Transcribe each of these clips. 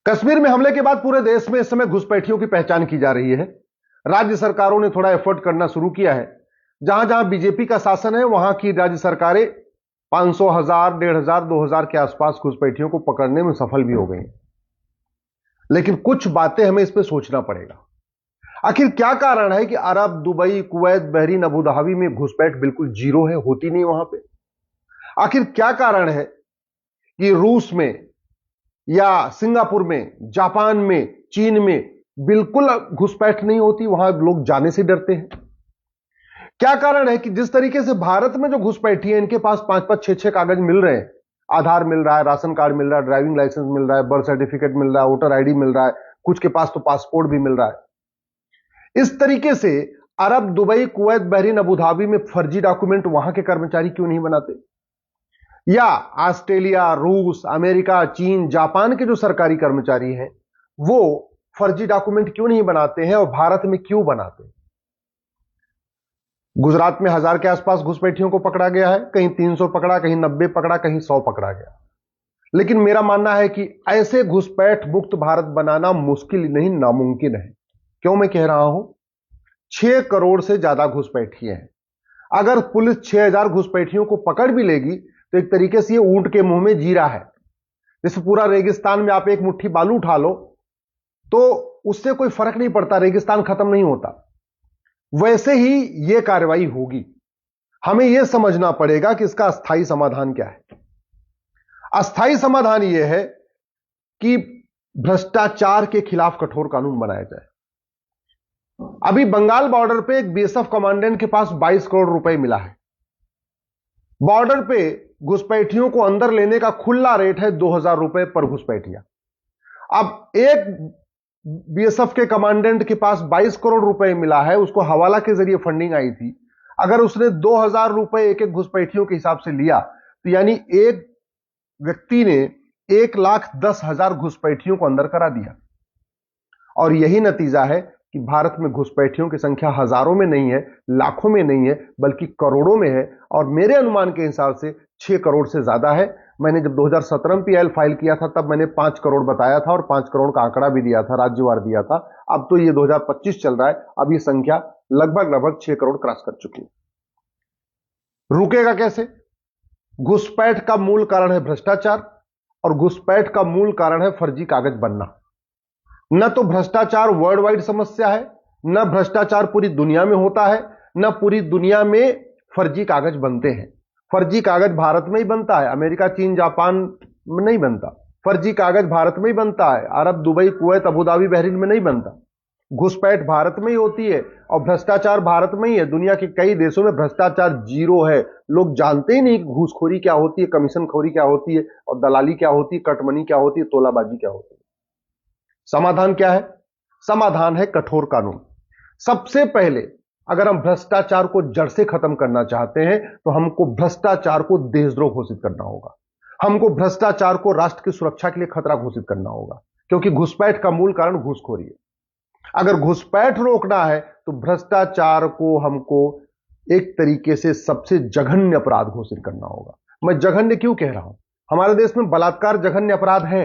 कश्मीर में हमले के बाद पूरे देश में इस समय घुसपैठियों की पहचान की जा रही है। राज्य सरकारों ने थोड़ा एफर्ट करना शुरू किया है। जहां जहां बीजेपी का शासन है वहां की राज्य सरकारें 500, 1000, 1500, 2000 के आसपास घुसपैठियों को पकड़ने में सफल भी हो गई। लेकिन कुछ बातें हमें इस पर सोचना पड़ेगा। आखिर क्या कारण है कि Arab, Dubai, Kuwait, Bahrain, Abu Dhabi में घुसपैठ बिल्कुल जीरो है, होती नहीं वहां पे? आखिर क्या कारण है कि रूस में या सिंगापुर में, जापान में, चीन में बिल्कुल घुसपैठ नहीं होती, वहां लोग जाने से डरते हैं? क्या कारण है कि जिस तरीके से भारत में जो घुसपैठी है इनके पास 5-5, 6-6 कागज मिल रहे हैं, आधार मिल रहा है, राशन कार्ड मिल रहा है, ड्राइविंग लाइसेंस मिल रहा है, बर्थ सर्टिफिकेट मिल रहा है, वोटर आईडी मिल रहा है, कुछ के पास तो पासपोर्ट भी मिल रहा है। इस तरीके से Arab, Dubai, Kuwait, Bahrain, Abu Dhabi में फर्जी डॉक्यूमेंट वहां के कर्मचारी क्यों नहीं बनाते? या ऑस्ट्रेलिया, रूस, अमेरिका, चीन, जापान के जो सरकारी कर्मचारी हैं वो फर्जी डॉक्यूमेंट क्यों नहीं बनाते हैं और भारत में क्यों बनाते हैं? गुजरात में 1000 के आसपास घुसपैठियों को पकड़ा गया है, कहीं 300 पकड़ा, कहीं 90 पकड़ा, कहीं 100 पकड़ा गया। लेकिन मेरा मानना है कि ऐसे घुसपैठ मुक्त भारत बनाना मुश्किल नहीं, नामुमकिन है। क्यों मैं कह रहा हूं? 6 करोड़ से ज्यादा घुसपैठिए हैं। अगर पुलिस 6000 घुसपैठियों को पकड़ भी लेगी तो एक तरीके से ये ऊंट के मुंह में जीरा है। जैसे पूरा रेगिस्तान में आप एक मुट्ठी बालू उठा लो तो उससे कोई फर्क नहीं पड़ता, रेगिस्तान खत्म नहीं होता। वैसे ही यह कार्रवाई होगी। हमें यह समझना पड़ेगा कि इसका अस्थायी समाधान क्या है। अस्थायी समाधान यह है कि भ्रष्टाचार के खिलाफ कठोर कानून बनाया जाए। अभी बंगाल बॉर्डर पे एक बीएसएफ कमांडेंट के पास 22 करोड़ रुपए मिला है। बॉर्डर पे घुसपैठियों को अंदर लेने का खुला रेट है 2000 रुपए पर घुसपैठिया। अब एक बीएसएफ के कमांडेंट के पास 22 करोड़ रुपए मिला है, उसको हवाला के जरिए फंडिंग आई थी। अगर उसने 2000 रुपए एक एक घुसपैठियों के हिसाब से लिया तो यानी एक व्यक्ति ने 1,10,000 घुसपैठियों को अंदर करा दिया। और यही नतीजा है कि भारत में घुसपैठियों की संख्या हजारों में नहीं है, लाखों में नहीं है, बल्कि करोड़ों में है। और मेरे अनुमान के हिसाब से 6 करोड़ से ज्यादा है। मैंने जब 2017 में पीएल फाइल किया था तब मैंने 5 करोड़ बताया था और 5 करोड़ का आंकड़ा भी दिया था, राज्यवार दिया था। अब तो ये 2025 चल रहा है, अब ये संख्या लगभग 6 करोड़ क्रॉस कर चुकी है। रुकेगा कैसे? घुसपैठ का मूल कारण है भ्रष्टाचार और घुसपैठ का मूल कारण है फर्जी कागज बनना। न तो भ्रष्टाचार वर्ल्ड वाइड समस्या है, न भ्रष्टाचार पूरी दुनिया में होता है, न पूरी दुनिया में फर्जी कागज बनते हैं। फर्जी कागज भारत में ही बनता है, अमेरिका, चीन, जापान में नहीं बनता। फर्जी कागज भारत में ही बनता है, Arab, Dubai, Kuwait, Abu Dhabi, Bahrain में नहीं बनता। घुसपैठ भारत में ही होती है और भ्रष्टाचार भारत में ही है। दुनिया के कई देशों में भ्रष्टाचार जीरो है। लोग जानते ही नहीं कि घूसखोरी क्या होती है, कमीशन खोरी क्या होती है और दलाली क्या होती है, कटमनी क्या होती है, तोलाबाजी क्या होती है। समाधान क्या है? समाधान है कठोर कानून। सबसे पहले अगर हम भ्रष्टाचार को जड़ से खत्म करना चाहते हैं तो हमको भ्रष्टाचार को देशद्रोह घोषित करना होगा। हमको भ्रष्टाचार को राष्ट्र की सुरक्षा के लिए खतरा घोषित करना होगा, क्योंकि घुसपैठ का मूल कारण घूसखोरी है। अगर घुसपैठ रोकना है तो भ्रष्टाचार को हमको एक तरीके से सबसे जघन्य अपराध घोषित करना होगा। मैं जघन्य क्यों कह रहा हूं? हमारे देश में बलात्कार जघन्य अपराध है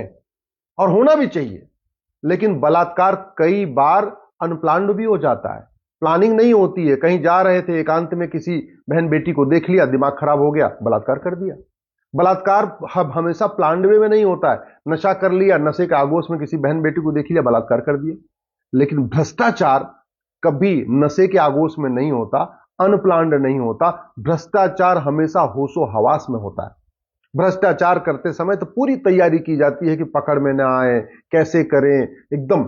और होना भी चाहिए, लेकिन बलात्कार कई बार अनप्लान्ड भी हो जाता है, प्लानिंग नहीं होती है। कहीं जा रहे थे, एकांत में किसी बहन बेटी को देख लिया, दिमाग खराब हो गया, बलात्कार कर दिया। बलात्कार हमेशा प्लान्ड वे में नहीं होता है। नशा कर लिया, नशे के आगोश में किसी बहन बेटी को देख लिया, बलात्कार कर दिया। लेकिन भ्रष्टाचार कभी नशे के आगोश में नहीं होता, अनप्लान्ड नहीं होता। भ्रष्टाचार हमेशा होशो हवास में होता है। भ्रष्टाचार करते समय तो पूरी तैयारी की जाती है कि पकड़ में ना आए, कैसे करें, एकदम।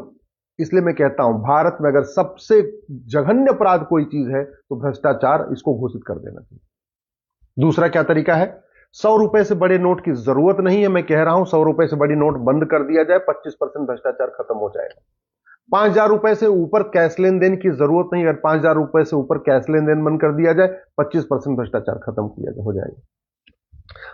इसलिए मैं कहता हूं भारत में अगर सबसे जघन्य अपराध कोई चीज है तो भ्रष्टाचार, इसको घोषित कर देना चाहिए। दूसरा क्या तरीका है? 100 रुपए से बड़े नोट की जरूरत नहीं है। मैं कह रहा हूं 100 रुपए से बड़ी नोट बंद कर दिया जाए, 25% भ्रष्टाचार खत्म हो जाएगा। 5000 रुपए से ऊपर कैश लेन देन की जरूरत नहीं। अगर 5000 रुपए से ऊपर कैश लेन देन बंद कर दिया जाए, 25% भ्रष्टाचार खत्म हो जाएगा।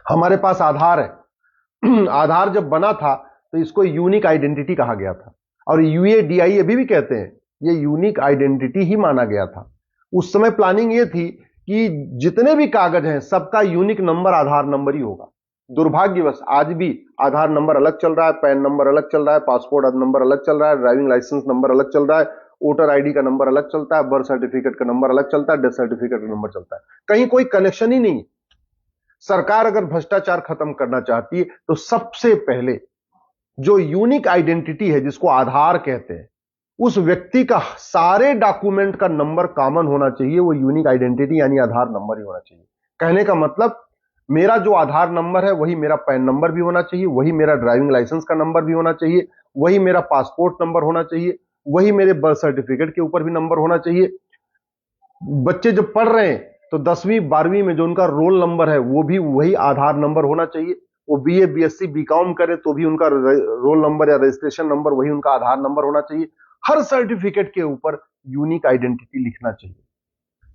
हमारे पास आधार है। आधार जब बना था तो इसको यूनिक आइडेंटिटी कहा गया था और यूएडीआई अभी भी कहते हैं, ये यूनिक आइडेंटिटी ही माना गया था। उस समय प्लानिंग ये थी कि जितने भी कागज हैं सबका यूनिक नंबर आधार नंबर ही होगा। दुर्भाग्यवश आज भी आधार नंबर अलग चल रहा है, पैन नंबर अलग चल रहा है, पासपोर्ट नंबर अलग चल रहा है, ड्राइविंग लाइसेंस नंबर अलग चल रहा है, वोटर आईडी का नंबर अलग चलता है, बर्थ सर्टिफिकेट का नंबर अलग चलता है, डेथ सर्टिफिकेट का नंबर चलता है, कहीं कोई कनेक्शन ही नहीं। सरकार अगर भ्रष्टाचार खत्म करना चाहती है तो सबसे पहले जो यूनिक आइडेंटिटी है, जिसको आधार कहते हैं, उस व्यक्ति का सारे डॉक्यूमेंट का नंबर कॉमन होना चाहिए। वो यूनिक आइडेंटिटी यानी आधार नंबर ही होना चाहिए। कहने का मतलब, मेरा जो आधार नंबर है वही मेरा पैन नंबर भी होना चाहिए, वही मेरा ड्राइविंग लाइसेंस का नंबर भी होना चाहिए, वही मेरा पासपोर्ट नंबर होना चाहिए, वही मेरे बर्थ सर्टिफिकेट के ऊपर भी नंबर होना चाहिए। बच्चे जब पढ़ रहे हैं तो 10वीं 12वीं में जो उनका रोल नंबर है वो भी वही आधार नंबर होना चाहिए। वो बीए बीएससी बीकॉम करे तो भी उनका रोल नंबर या रजिस्ट्रेशन नंबर वही उनका आधार नंबर होना चाहिए। हर सर्टिफिकेट के ऊपर यूनिक आइडेंटिटी लिखना चाहिए।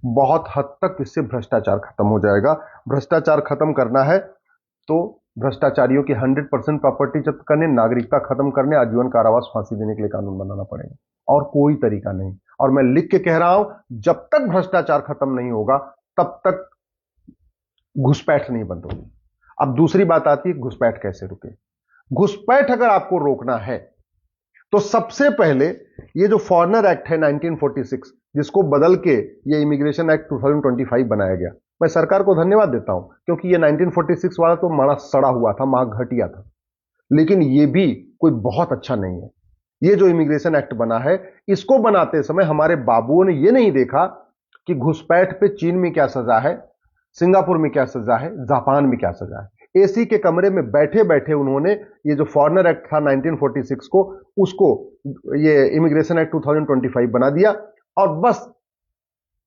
बहुत हद तक इससे भ्रष्टाचार खत्म हो जाएगा। भ्रष्टाचार खत्म करना है तो भ्रष्टाचारियों की 100% प्रॉपर्टी जब्त करने, नागरिकता खत्म करने, आजीवन कारावास फांसी देने के लिए कानून बनाना पड़ेगा, और कोई तरीका नहीं। और मैं लिख के कह रहा हूं, जब तक भ्रष्टाचार खत्म नहीं होगा तब तक घुसपैठ नहीं बंद होगी। अब दूसरी बात आती है, घुसपैठ कैसे रुके। घुसपैठ अगर आपको रोकना है तो सबसे पहले ये जो फॉरेनर एक्ट है 1946, जिसको बदल के ये इमिग्रेशन एक्ट 2025 बनाया गया, मैं सरकार को धन्यवाद देता हूं, क्योंकि ये 1946 वाला तो माड़ा सड़ा हुआ था, मां घटिया था, लेकिन ये भी कोई बहुत अच्छा नहीं है। ये जो इमिग्रेशन एक्ट बना है, इसको बनाते समय हमारे बाबुओं ने ये नहीं देखा कि घुसपैठ पे चीन में क्या सजा है, सिंगापुर में क्या सजा है, जापान में क्या सजा है। एसी के कमरे में बैठे बैठे उन्होंने ये जो फॉरेनर एक्ट था 1946 को, उसको ये इमिग्रेशन एक्ट 2025 बना दिया, और बस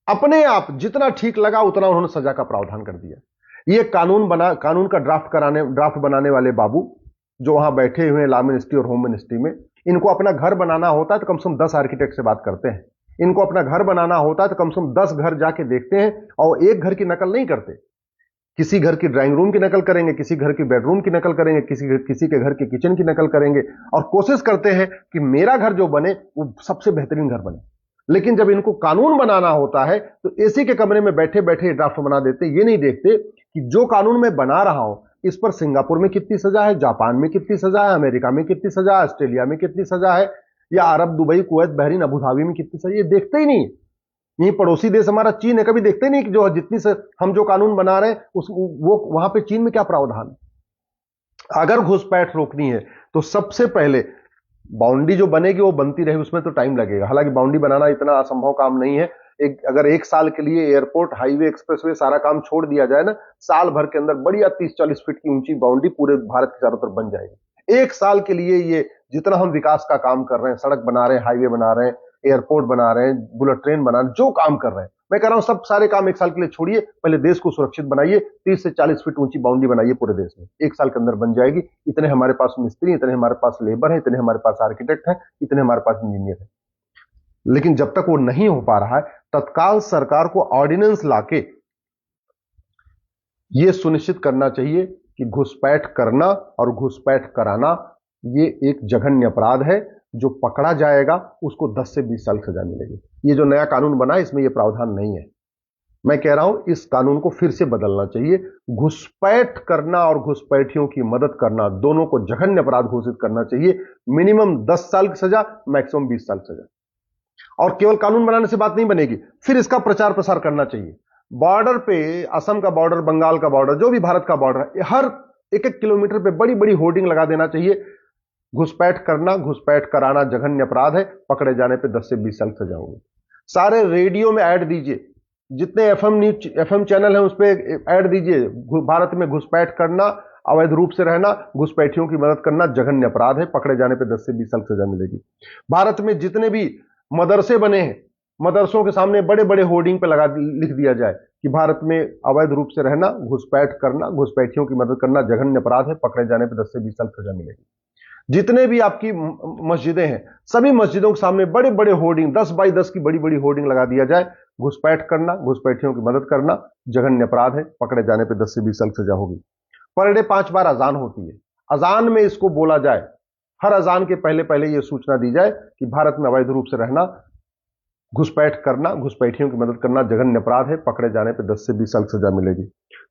अपने आप जितना ठीक लगा उतना उन्होंने सजा का प्रावधान कर दिया। ये कानून का ड्राफ्ट बनाने वाले बाबू जो वहां बैठे हुए हैं लॉ मिनिस्ट्री और होम मिनिस्ट्री में, इनको अपना घर बनाना होता है तो कम से कम 10 आर्किटेक्ट से बात करते हैं। इनको अपना घर बनाना होता है तो कम से कम 10 घर जाके देखते हैं, और एक घर की नकल नहीं करते। किसी घर की ड्राइंग रूम की नकल करेंगे, किसी घर की बेडरूम की नकल करेंगे, किसी के घर के किचन की नकल करेंगे, और कोशिश करते हैं कि मेरा घर जो बने वो सबसे बेहतरीन घर बने। लेकिन जब इनको कानून बनाना होता है तो एसी के कमरे में बैठे बैठे ड्राफ्ट बना देते। ये नहीं देखते कि जो कानून मैं बना रहा हूं इस पर सिंगापुर में कितनी सजा है, जापान में कितनी सजा है, अमेरिका में कितनी सजा है, ऑस्ट्रेलिया में कितनी सजा है, या Arab, Dubai, Kuwait, Bahrain, Abu Dhabi में कितनी सजा। ये देखते ही नहीं। यही पड़ोसी देश हमारा चीन है, कभी देखते नहीं कि जो जितनी से हम जो कानून बना रहे हैं वो वहां पे चीन में क्या प्रावधान है। अगर घुसपैठ रोकनी है तो सबसे पहले बाउंड्री जो बनेगी वो बनती रहे, उसमें तो टाइम लगेगा। हालांकि बाउंड्री बनाना इतना असंभव काम नहीं है। अगर एक साल के लिए एयरपोर्ट, हाईवे, एक्सप्रेसवे सारा काम छोड़ दिया जाए ना, साल भर के अंदर बढ़िया 30-40 फीट की ऊंची बाउंड्री पूरे भारत के चारों तरफ बन जाएगी। एक साल के लिए ये जितना हम विकास का काम कर रहे हैं, सड़क बना रहे हैं, हाईवे बना रहे हैं, एयरपोर्ट बना रहे हैं, बुलेट ट्रेन बना रहे हैं, जो काम कर रहे हैं, मैं कह रहा हूं सब सारे काम एक साल के लिए छोड़िए, पहले देश को सुरक्षित बनाइए। 30 से 40 फीट ऊंची बाउंड्री बनाइए पूरे देश में, एक साल के अंदर बन जाएगी। इतने हमारे पास मिस्त्री, इतने हमारे पास लेबर है, इतने हमारे पास आर्किटेक्ट है, इतने हमारे पास इंजीनियर है। लेकिन जब तक वो नहीं हो पा रहा है, तत्काल सरकार को ऑर्डिनेंस लाके ये सुनिश्चित करना चाहिए कि घुसपैठ करना और घुसपैठ कराना ये एक जघन्य अपराध है। जो पकड़ा जाएगा उसको 10 से 20 साल सजा मिलेगी। ये जो नया कानून बना है इसमें ये प्रावधान नहीं है। मैं कह रहा हूं इस कानून को फिर से बदलना चाहिए। घुसपैठ करना और घुसपैठियों की मदद करना दोनों को जघन्य अपराध घोषित करना चाहिए। मिनिमम 10 साल की सजा, मैक्सिमम 20 साल सजा। और केवल कानून बनाने से बात नहीं बनेगी, फिर इसका प्रचार प्रसार करना चाहिए। बॉर्डर पे, असम का बॉर्डर, बंगाल का बॉर्डर, जो भी भारत का बॉर्डर है, हर 1-1 किलोमीटर पे बड़ी बड़ी होर्डिंग लगा देना चाहिए। घुसपैठ करना, घुसपैठ कराना जघन्य अपराध है, पकड़े जाने पे 10 से 20 साल सजा होगी। सारे रेडियो में ऐड दीजिए, जितने एफएम चैनल हैं उस पर ऐड दीजिए। भारत में घुसपैठ करना, अवैध रूप से रहना, घुसपैठियों की मदद करना जघन्य अपराध है, पकड़े जाने पे 10 से 20 साल सजा मिलेगी। भारत में जितने भी मदरसे बने हैं, मदरसों के सामने बड़े बड़े होर्डिंग पे लिख दिया जाए कि भारत में अवैध रूप से रहना, घुसपैठ करना, घुसपैठियों की मदद करना जघन्य अपराध है, पकड़े जाने पे 10 से 20 साल सजा मिलेगी। जितने भी आपकी मस्जिदें हैं, सभी मस्जिदों के सामने बड़े बड़े होर्डिंग, 10 बाई 10 की बड़ी बड़ी होर्डिंग लगा दिया जाए, घुसपैठ करना, घुसपैठियों की मदद करना जघन्य अपराध है, पकड़े जाने पे 10 से 20 साल सजा होगी। पर डे 5 बार अजान होती है, अजान में इसको बोला जाए, हर अजान के पहले पहले यह सूचना दी जाए कि भारत में अवैध रूप से रहना, घुसपैठ करना, घुसपैठियों की मदद करना जघन्य अपराध है, पकड़े जाने पे 10 से 20 साल सजा मिलेगी।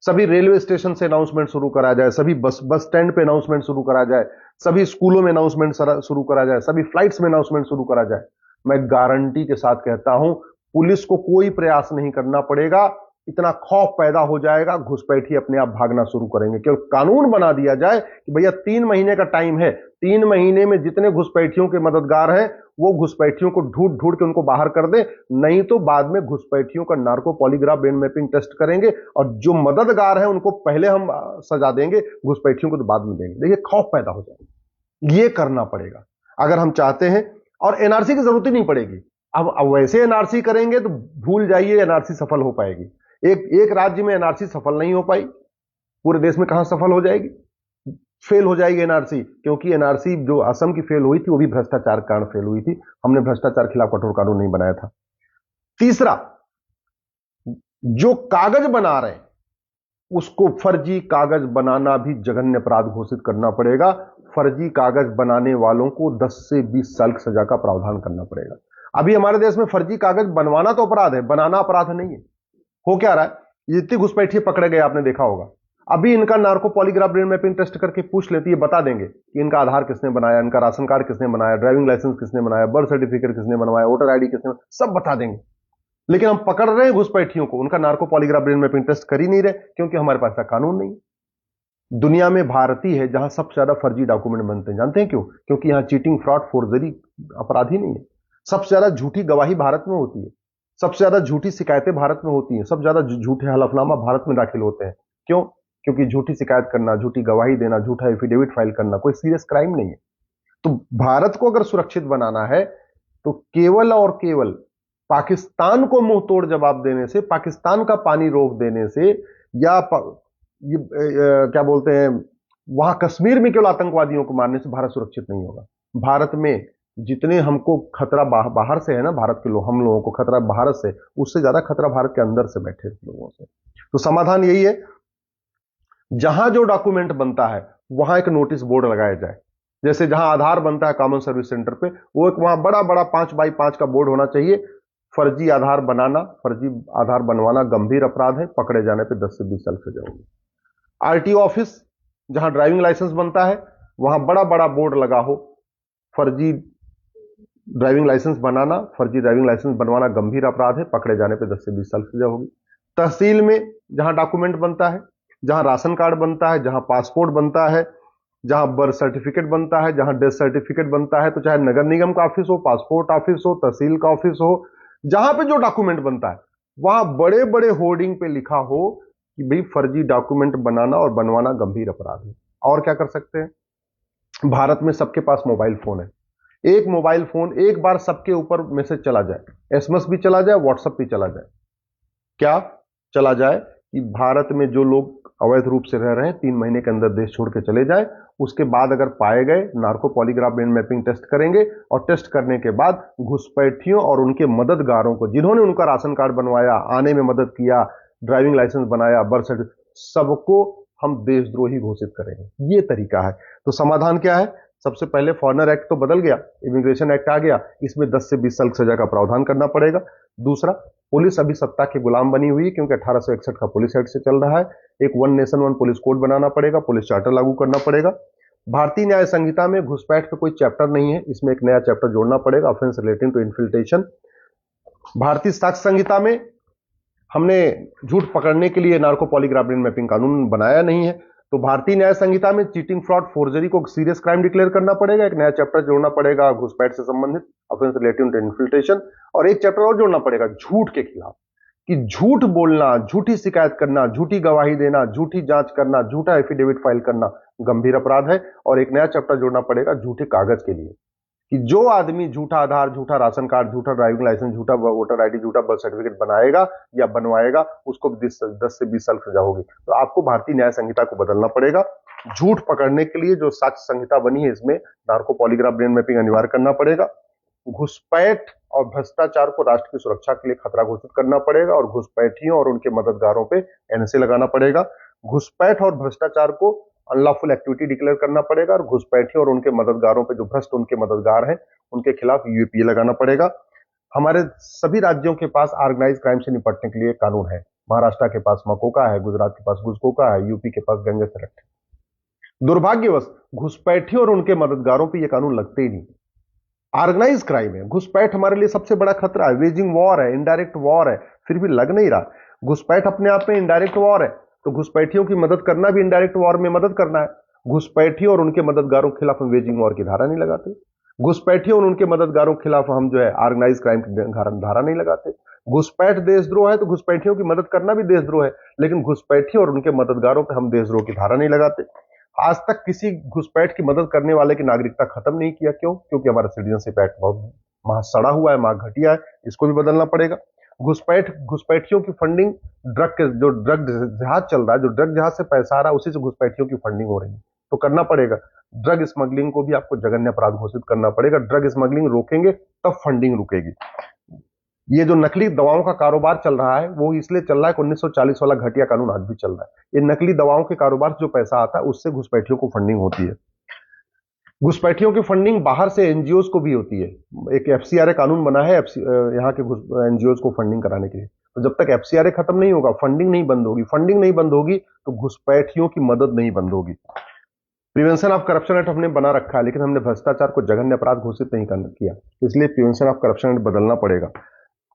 सभी रेलवे स्टेशन से अनाउंसमेंट शुरू करा जाए, सभी बस स्टैंड पे अनाउंसमेंट शुरू करा जाए, सभी स्कूलों में अनाउंसमेंट शुरू करा जाए, सभी फ्लाइट्स में अनाउंसमेंट शुरू करा जाए। मैं गारंटी के साथ कहता हूं, पुलिस को कोई प्रयास नहीं करना पड़ेगा, इतना खौफ पैदा हो जाएगा, घुसपैठी अपने आप भागना शुरू करेंगे। केवल कानून बना दिया जाए कि भैया 3 महीने का टाइम है, 3 महीने में जितने घुसपैठियों के मददगार हैं वो घुसपैठियों को ढूंढ ढूंढ के उनको बाहर कर दे, नहीं तो बाद में घुसपैठियों का narco polygraph brain mapping test करेंगे और जो मददगार हैं उनको पहले हम सजा देंगे, घुसपैठियों को तो बाद में देंगे। देखिए खौफ पैदा हो जाएगा, ये करना पड़ेगा अगर हम चाहते हैं। और एनआरसी की जरूरत ही नहीं पड़ेगी। अब वैसे एनआरसी करेंगे तो भूल जाइए एनआरसी सफल हो पाएगी। एक राज्य में एनआरसी सफल नहीं हो पाई, पूरे देश में कहां सफल हो जाएगी? फेल हो जाएगी एनआरसी, क्योंकि एनआरसी जो असम की फेल हुई थी वो भी भ्रष्टाचार के कारण फेल हुई थी। हमने भ्रष्टाचार खिलाफ कठोर कानून नहीं बनाया था। तीसरा, जो कागज बना रहे हैं उसको फर्जी कागज बनाना भी जघन्य अपराध घोषित करना पड़ेगा। फर्जी कागज बनाने वालों को 10 से 20 साल की सजा का प्रावधान करना पड़ेगा। अभी हमारे देश में फर्जी कागज बनवाना तो अपराध है, बनाना अपराध नहीं है। हो क्या रहा है, जितनी घुसपैठिए पकड़े गए आपने देखा होगा, अभी इनका narco polygraph brain mapping test करके पूछ लेती है, बता देंगे कि इनका आधार किसने बनाया, इनका राशन कार्ड किसने बनाया, ड्राइविंग लाइसेंस किसने बनाया, बर्थ सर्टिफिकेट किसने बनवाया, वोटर आईडी किसने, सब बता देंगे। लेकिन हम पकड़ रहे हैं घुसपैठियों को, उनका narco polygraph brain mapping test कर ही नहीं रहे, क्योंकि हमारे पास ऐसा कानून नहीं। दुनिया में भारत ही है जहां सबसे ज्यादा फर्जी डॉक्यूमेंट बनते हैं। जानते हैं क्यों? क्योंकि यहां चीटिंग, फ्रॉड, फोर्जरी अपराध ही नहीं है। सबसे ज्यादा झूठी गवाही भारत में होती है, सबसे ज्यादा झूठी शिकायतें भारत में होती हैं, सबसे ज्यादा झूठे हलफनामा भारत में दाखिल होते हैं। क्यों? क्योंकि झूठी शिकायत करना, झूठी गवाही देना, झूठा एफिडेविट फाइल करना कोई सीरियस क्राइम नहीं है। तो भारत को अगर सुरक्षित बनाना है तो केवल और केवल पाकिस्तान को मुंह तोड़ जवाब देने से, पाकिस्तान का पानी रोक देने से, या क्या बोलते हैं, वहां कश्मीर में केवल आतंकवादियों को मारने से भारत सुरक्षित नहीं होगा। भारत में जितने हमको खतरा बाहर से है ना, भारत के लोग, हम लोगों को खतरा भारत से, उससे ज्यादा खतरा भारत के अंदर से बैठे लोगों से। तो समाधान यही है, जहां जो डॉक्यूमेंट बनता है वहां एक नोटिस बोर्ड लगाया जाए। जैसे जहां आधार बनता है कॉमन सर्विस सेंटर पे, वो एक वहां बड़ा बड़ा 5x5 का बोर्ड होना चाहिए। फर्जी आधार बनाना, फर्जी आधार बनवाना गंभीर अपराध है, पकड़े जाने पे 10 से 20 साल सजा होगी। आरटीओ ऑफिस जहां ड्राइविंग लाइसेंस बनता है वहां बड़ा बड़ा बोर्ड लगा हो, फर्जी ड्राइविंग लाइसेंस बनाना, फर्जी ड्राइविंग लाइसेंस बनवाना गंभीर अपराध है, पकड़े जाने पे 10 से 20 साल सजा होगी। तहसील में जहां डॉक्यूमेंट बनता है, जहां राशन कार्ड बनता है, जहां पासपोर्ट बनता है, जहां बर्थ सर्टिफिकेट बनता है, जहां डेथ सर्टिफिकेट बनता है, तो चाहे नगर निगम का ऑफिस हो, पासपोर्ट ऑफिस हो, तहसील का ऑफिस हो, जहां पे जो डॉक्यूमेंट बनता है वहां बड़े बड़े होर्डिंग पे लिखा हो कि भाई फर्जी डॉक्यूमेंट बनाना और बनवाना गंभीर अपराध है। और क्या कर सकते हैं? भारत में सबके पास मोबाइल फोन है। एक मोबाइल फोन एक बार सबके ऊपर मैसेज चला जाए, एसएमएस भी चला जाए, व्हाट्सएप भी चला जाए। क्या चला जाए? कि भारत में जो लोग अवैध रूप से रह रहे हैं 3 महीने के अंदर देश छोड़ के चले जाए। उसके बाद अगर पाए गए, narco polygraph brain mapping test करेंगे और टेस्ट करने के बाद घुसपैठियों और उनके मददगारों को, जिन्होंने उनका राशन कार्ड बनवाया, आने में मदद किया, ड्राइविंग लाइसेंस बनाया, बर्थ सर्टिफिकेट, सबको हम देशद्रोही घोषित करेंगे। ये तरीका है। तो समाधान क्या है? सबसे पहले फॉरेनर एक्ट तो बदल गया, इमिग्रेशन एक्ट आ गया, इसमें 10 से 20 साल की सजा का प्रावधान करना पड़ेगा। दूसरा, पुलिस अभी सत्ता की गुलाम बनी हुई है, क्योंकि 1861 का पुलिस एक्ट से चल रहा है। एक one nation one police code बनाना पड़ेगा, पुलिस चार्टर लागू करना पड़ेगा। भारतीय न्याय संहिता में घुसपैठ पे कोई चैप्टर नहीं है, इसमें एक नया चैप्टर जोड़ना पड़ेगा, ऑफेंस रिलेटिंग टू इन्फिल्ट्रेशन। भारतीय साक्ष्य संहिता में हमने झूठ पकड़ने के लिए नार्को पॉलीग्राफ ब्रेन मैपिंग कानून बनाया नहीं है, तो भारतीय न्याय संहिता में चीटिंग, फ्रॉड, फोर्जरी को सीरियस क्राइम डिक्लेयर करना पड़ेगा। एक नया चैप्टर जोड़ना पड़ेगा घुसपैठ से संबंधित, ऑफेंस रिलेटिंग टू इन्फिल्ट्रेशन। और एक चैप्टर और जोड़ना पड़ेगा झूठ के खिलाफ, कि झूठ बोलना, झूठी शिकायत करना, झूठी गवाही देना, झूठी जांच करना, झूठा एफिडेविट फाइल करना गंभीर अपराध है। और एक नया चैप्टर जोड़ना पड़ेगा झूठे कागज के लिए, कि जो आदमी झूठा आधार, झूठा राशन कार्ड, झूठा ड्राइविंग लाइसेंस, झूठा वोटर आईडी, झूठा बर्थ सर्टिफिकेट बनाएगा या बनवाएगा, उसको 10 से 20 साल सजा होगी। तो आपको भारतीय न्याय संहिता को बदलना पड़ेगा। झूठ पकड़ने के लिए जो साक्ष्य संहिता बनी है, इसमें नार्को पॉलीग्राफ ब्रेन मैपिंग अनिवार्य करना पड़ेगा। घुसपैठ और भ्रष्टाचार को राष्ट्र की सुरक्षा के लिए खतरा घोषित करना पड़ेगा और घुसपैठियों और उनके मददगारों पे एनएसए लगाना पड़ेगा। घुसपैठ और भ्रष्टाचार को अनलॉफुल एक्टिविटी डिक्लेयर करना पड़ेगा और घुसपैठियों और उनके मददगारों पे, जो भ्रष्ट उनके मददगार हैं, उनके खिलाफ यूएपीए लगाना पड़ेगा। हमारे सभी राज्यों के पास ऑर्गेनाइज क्राइम से निपटने के लिए कानून है। महाराष्ट्र के पास मकोका है, गुजरात के पास गुजकोका है, यूपी के पास गंगा सेलेक्ट है। दुर्भाग्यवश घुसपैठियों और उनके मददगारों पर यह कानून लगते ही नहीं। ऑर्गेनाइज क्राइम है, घुसपैठ हमारे लिए सबसे बड़ा खतरा है, वेजिंग वॉर है, इनडायरेक्ट वॉर है, फिर भी लग नहीं रहा। घुसपैठ अपने आप में इनडायरेक्ट वॉर है, तो घुसपैठियों की मदद करना भी इनडायरेक्ट वॉर में मदद करना है। घुसपैठियों और उनके मददगारों के खिलाफ हम वेजिंग वॉर की धारा नहीं लगाते। घुसपैठियों और उनके मददगारों के खिलाफ हम जो है ऑर्गेनाइज क्राइम की धारा नहीं लगाते। घुसपैठ देशद्रोह है तो घुसपैठियों की मदद करना भी देशद्रोह है, लेकिन घुसपैठियों और उनके मददगारों पर हम देशद्रोह की धारा नहीं लगाते। आज तक किसी घुसपैठ की मदद करने वाले की नागरिकता खत्म नहीं किया। क्यों? क्योंकि हमारा सिटीजनशिप एक्ट बहुत वहां सड़ा हुआ है, वहां घटिया है, इसको भी बदलना पड़ेगा। घुसपैठियों की फंडिंग जो ड्रग जहाज चल रहा है, जो ड्रग जहाज से पैसा आ रहा है, उसी से घुसपैठियों की फंडिंग हो रही है, तो करना पड़ेगा। ड्रग स्मगलिंग को भी आपको जघन्य अपराध घोषित करना पड़ेगा। ड्रग स्मगलिंग रोकेंगे तब फंडिंग रुकेगी। ये जो नकली दवाओं का कारोबार चल रहा है वो इसलिए चल रहा है कि 1940 वाला घटिया कानून आज भी चल रहा है। ये नकली दवाओं के कारोबार से जो पैसा आता है उससे घुसपैठियों को फंडिंग होती है। घुसपैठियों की फंडिंग बाहर से एनजीओ को भी होती है। एक एफसीआरए कानून बना है यहाँ के एनजीओ को फंडिंग कराने के लिए। तो जब तक एफसीआरए खत्म नहीं होगा, फंडिंग नहीं बंद होगी। फंडिंग नहीं बंद होगी तो घुसपैठियों की मदद नहीं बंद होगी। प्रिवेंशन ऑफ करप्शन एक्ट हमने बना रखा है, लेकिन हमने भ्रष्टाचार को जघन्य अपराध घोषित नहीं किया, इसलिए प्रिवेंशन ऑफ करप्शन एक्ट बदलना पड़ेगा।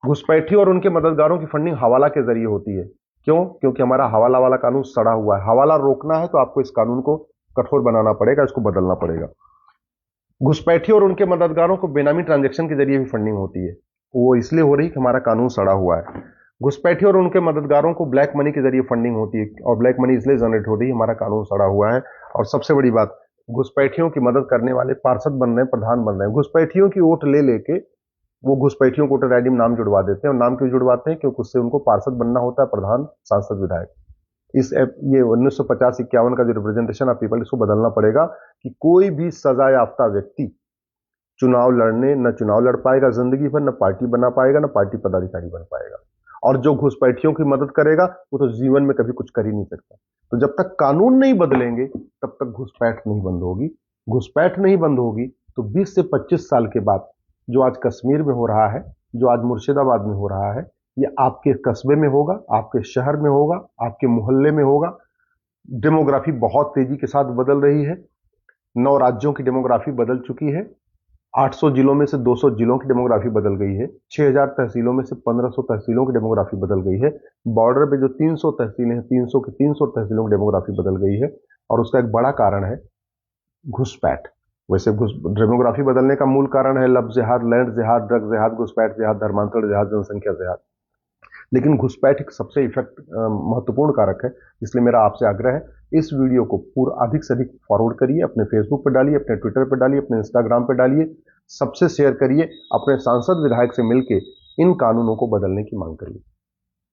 घुसपैठियों और उनके मददगारों की फंडिंग हवाला के जरिए होती है। क्यों? क्योंकि हमारा हवाला वाला कानून सड़ा हुआ है। हवाला रोकना है तो आपको इस कानून को कठोर बनाना पड़ेगा, इसको बदलना पड़ेगा। घुसपैठियों और उनके मददगारों को बेनामी ट्रांजैक्शन के जरिए भी फंडिंग होती है, वो इसलिए हो रही कि हमारा कानून सड़ा हुआ है। घुसपैठियों और उनके मददगारों को ब्लैक मनी के जरिए फंडिंग होती है, और ब्लैक मनी इसलिए जनरेट हो रही है, हमारा कानून सड़ा हुआ है। और सबसे बड़ी बात, घुसपैठियों की मदद करने वाले पार्षद बन रहे हैं, प्रधान बन रहे हैं। घुसपैठियों की वोट ले लेके वो घुसपैठियों को वोटर आईडी में नाम जुड़वा देते हैं। और नाम क्यों जुड़वाते हैं? क्योंकि उससे उनको पार्षद बनना होता है, प्रधान, सांसद, विधायक। ये 1950-51 का जो रिप्रेजेंटेशन ऑफ पीपल, इसको बदलना पड़ेगा कि कोई भी सजा याफ्ता व्यक्ति चुनाव लड़ने न चुनाव लड़ पाएगा जिंदगी भर, न पार्टी बना पाएगा, न पार्टी पदाधिकारी बन पाएगा। और जो घुसपैठियों की मदद करेगा वो तो जीवन में कभी कुछ कर ही नहीं सकता। तो जब तक कानून नहीं बदलेंगे तब तक घुसपैठ नहीं बंद होगी। घुसपैठ नहीं बंद होगी तो 20 से 25 साल के बाद जो आज कश्मीर में हो रहा है, जो आज मुर्शिदाबाद में हो रहा है, ये आपके कस्बे में होगा, आपके शहर में होगा, आपके मोहल्ले में होगा। डेमोग्राफी बहुत तेजी के साथ बदल रही है। 9 राज्यों की डेमोग्राफी बदल चुकी है। 800 जिलों में से 200 जिलों की डेमोग्राफी बदल गई है। 6000 तहसीलों में से 1500 तहसीलों की डेमोग्राफी बदल गई है। बॉर्डर पे जो 300 तहसीलें हैं, 300 की 300 तहसीलों की डेमोग्राफी बदल गई है। और उसका एक बड़ा कारण है घुसपैठ। वैसे डेमोग्राफी बदलने का मूल कारण है लव जिहाद, लैंड जिहाद, ड्रग जिहाद, घुसपैठ जिहाद, धर्मांतरण जिहाद, जनसंख्या जिहाद। लेकिन घुसपैठ एक सबसे महत्वपूर्ण कारक है। इसलिए मेरा आपसे आग्रह है, इस वीडियो को पूरा अधिक से अधिक फॉरवर्ड करिए, अपने फेसबुक पर डालिए, अपने ट्विटर पर डालिए, अपने इंस्टाग्राम पर डालिए, सबसे शेयर करिए, अपने सांसद विधायक से मिलकर इन कानूनों को बदलने की मांग करिए।